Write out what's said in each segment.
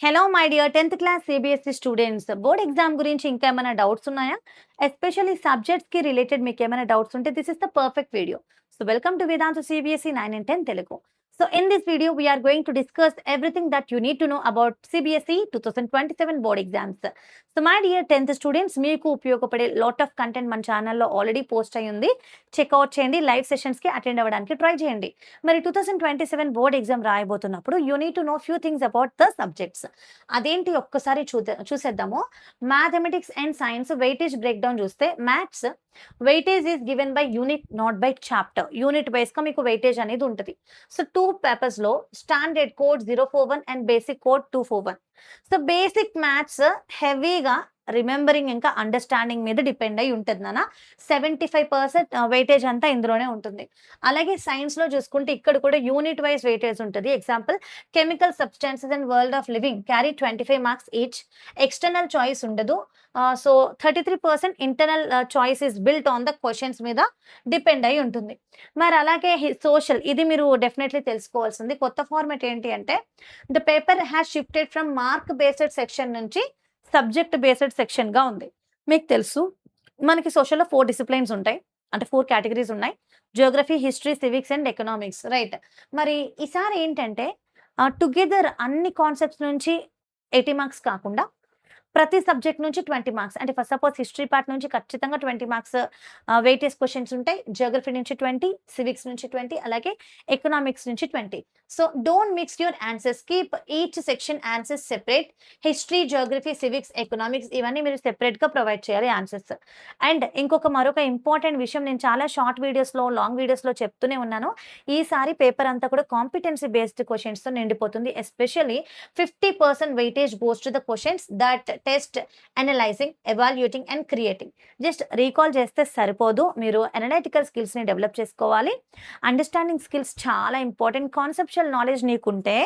Hello my dear 10th class CBSE students. Board exam గురించి ఇంకా ఏమైనా డౌట్స్ ఉన్నాయా? ఎస్పెషల్లీ సబ్జెక్ట్స్‌కి రిలేటెడ్ మీకేమైనా డౌట్స్ ఉంటే this is the perfect video. So welcome to Vedantu CBSE 9 and 10 Telugu. So in this video we are going to discuss everything that you need to know about CBSE 2027 board exams. So my dear 10th students, మీకు ఉపయోగపడే lot of content మన ఛానల్లో already post అయ్యి ఉంది. Check out చేయండి, live సెషన్స్‌కి attend అవ్వడానికి try చేయండి. మరి 2027 బోర్డ్ ఎగ్జామ్ రాయబోతున్నప్పుడు you need to know few things about the subjects. అదేంటి ఒక్కసారి చూసేద్దాము. Mathematics and science weightage break down చూస్తే maths weightage is given by unit not by chapter. Unit వైస్‌గా మీకు వెయిటేజ్ అనేది ఉంటది. సో 2 పేపర్స్‌లో standard code 041 and basic code 241. So basic maths హెవీగా రిమెంబరింగ్ ఇంకా అండర్‌స్టాండింగ్ మీద డిపెండ్ అయ్యి ఉంటది నాన్న. 75% వెయిటేజ్ అంతా ఇందులోనే ఉంటుంది. అలాగే సైన్స్‌లో చూసుకుంటే ఇక్కడ కూడా యూనిట్ వైస్ వెయిటేజ్ ఉంటది. Example chemical substances and world of living carry 25 marks each. External choice ఉండదు. So 33% internal choice is built on the questions మీద డిపెండ్ అయ్యి ఉంటుంది. మరి అలాగే సోషల్ ఇది మీరు డెఫినెట్‌లీ తెలుసుకోవాల్సింది. కొత్త ఫార్మాట్ ఏంటి అంటే the paper has shifted from mark based section నుంచి సబ్జెక్ట్ బేస్డ్ సెక్షన్‌గా ఉంది. మీకు తెలుసు మనకి సోషల్‌లో 4 డిసిప్లిన్స్ ఉంటాయి. అంటే 4 కేటగరీస్ ఉన్నాయి. Geography, history, civics and economics, right. మరి ఈసారి ఏంటంటే టుగెదర్ అన్ని కాన్సెప్ట్స్ నుంచి 80 మార్క్స్ కాకుండా ప్రతి సబ్జెక్ట్ నుంచి 20 మార్క్స్. అంటే ఫర్ సపోజ్ హిస్టరీ పార్ట్ నుంచి ఖచ్చితంగా 20 మార్క్స్ వెయిటేజ్ క్వెషన్స్ ఉంటాయి. జియోగ్రఫీ నుంచి 20, సివిక్స్ నుంచి 20, అలాగే ఎకనామిక్స్ నుంచి 20. So don't mix your answers. Keep each section answers separate. History, Geography, civics, economics ఇవన్నీ మీరు సెపరేట్‌గా ప్రొవైడ్ చేయాలి ఆన్సర్స్. అండ్ మరొక ఇంపార్టెంట్ విషయం నేను చాలా షార్ట్ వీడియోస్‌లో, లాంగ్ వీడియోస్‌లో చెప్తూనే ఉన్నాను. ఈసారి పేపర్ అంతా కూడా కాంపిటెన్సీ బేస్డ్ క్వెషన్స్‌తో నిండిపోతుంది. Especially 50% weightage goes to the questions that test analysing, evaluating and creating. Just recall చేస్తే సరిపోదు. మీరు అనలైటికల్ స్కిల్స్‌ని డెవలప్ చేసుకోవాలి. అండర్‌స్టాండింగ్ స్కిల్స్ చాలా ఇంపార్టెంట్. కాన్సెప్చువల్ నాలెడ్జ్ నీకుంటే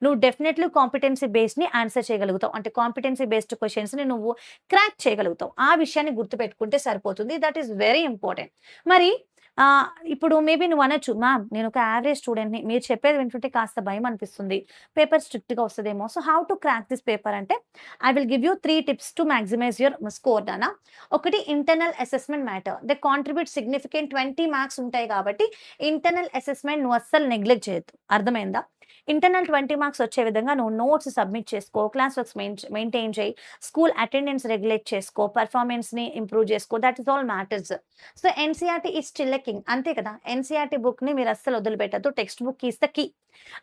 నువ్వు డెఫినెట్‌లీ కాంపిటెన్సీ బేస్డ్‌ని ఆన్సర్ చేయగలుగుతావు. అంటే కాంపిటెన్సీ బేస్డ్ క్వెషన్స్‌ని నువ్వు క్రాక్ చేయగలుగుతావు. ఆ విషయాన్ని గుర్తుపెట్టుకుంటే సరిపోతుంది. That is very important. మరి ఇప్పుడు మేబీ నువ్వు అనొచ్చు, మ్యామ్ నేను ఒక యావరేజ్ స్టూడెంట్‌ని. మీరు చెప్పేది వింటుంటే కాస్త భయం అనిపిస్తుంది. పేపర్ స్ట్రిక్ట్‌గా వస్తదేమో. So how to crack this paper అంటే I will give you 3 tips to maximise your score నాన్న. ఒకటి internal assessment matter. They contribute significant 20 marks ఉంటాయి కాబట్టి ఇంటర్నల్ అసెస్మెంట్ నువ్వు అస్సలు నెగ్లెక్ట్ చేయొద్దు. అర్థమైందా? ఇంటర్నల్ 20 మార్క్స్ వచ్చే విధంగా నువ్వు నోట్స్ సబ్మిట్ చేసుకో. క్లాస్ వర్క్స్ మెయింటైన్ చేయి. స్కూల్ అటెండెన్స్ రెగ్యులేట్ చేసుకో. పెర్ఫార్మెన్స్‌ని ఇంప్రూవ్ చేసుకో. That is all matters. So NCERT is still a king. అంతే కదా! ఎన్‌సీఈఆర్‌టీ బుక్‌ని మీరు అస్సలు వదిలిపెట్టొద్దు. Text book is the key.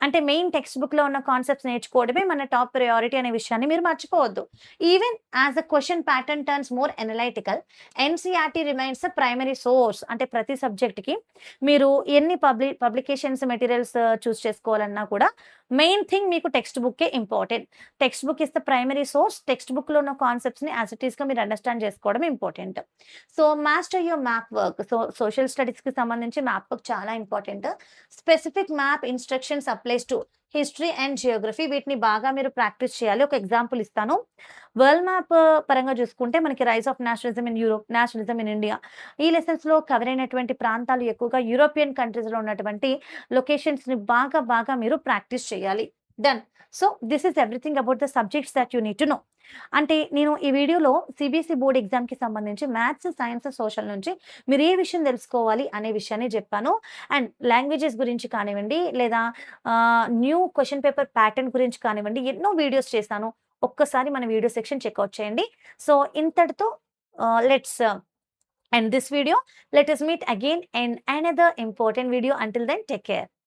అంటే మెయిన్ టెక్స్ట్ బుక్‌లో ఉన్న కాన్సెప్ట్స్ నేర్చుకోవడమే మన టాప్ ప్రయారిటీ అనే విషయాన్ని మీరు మర్చిపోవద్దు. Even as the question pattern turns more analytical, NCERT remains the primary source. అంటే ప్రతి సబ్జెక్ట్‌కి మీరు ఎన్ని పబ్లికేషన్స్ మెటీరియల్స్ చూస్ చేసుకోవాలన్నా కూడా మెయిన్ థింగ్ మీకు టెక్స్ట్ బుక్కే important. Text book is the primary source. Text బుక్‌లో ఉన్న కాన్సెప్ట్స్‌ని యాస్ ఇట్ ఈస్‌గా మీరు అండర్‌స్టాండ్ చేసుకోవడం important. So master your map work. So social స్టడీస్‌కి సంబంధించి మ్యాప్ వర్క్ చాలా important. Specific map instructions applies to history and geography. వీటిని బాగా మీరు ప్రాక్టీస్ చేయాలి. ఒక ఎగ్జాంపుల్ ఇస్తాను. వరల్డ్ మ్యాప్ పరంగా చూసుకుంటే మనకి rise of nationalism in Europe, nationalism in India. ఈ లెసన్స్‌లో కవర్ అయినటువంటి ప్రాంతాలు ఎక్కువగా యూరోపియన్ కంట్రీస్‌లో ఉన్నటువంటి లొకేషన్స్‌ని బాగా మీరు ప్రాక్టీస్ చేయాలి. Done. So this is everything about the subjects that you need to no. అంటే నేను ఈ వీడియోలో సిబిఎస్ఈ బోర్డ్ ఎగ్జామ్‌కి సంబంధించి మ్యాథ్స్, సైన్స్, సోషల్ నుంచి మీరు ఏ విషయం తెలుసుకోవాలి అనే విషయాన్ని చెప్పాను. అండ్ లాంగ్వేజెస్ గురించి కానివ్వండి, లేదా న్యూ క్వెషన్ పేపర్ ప్యాటర్న్ గురించి కానివ్వండి, ఎన్నో వీడియోస్ చేశాను. ఒక్కసారి మన వీడియో సెక్షన్ చెక్‌ఔట్ చేయండి. సో ఇంతటితో let's end this video. Let us meet again in another important video. Until then, take care.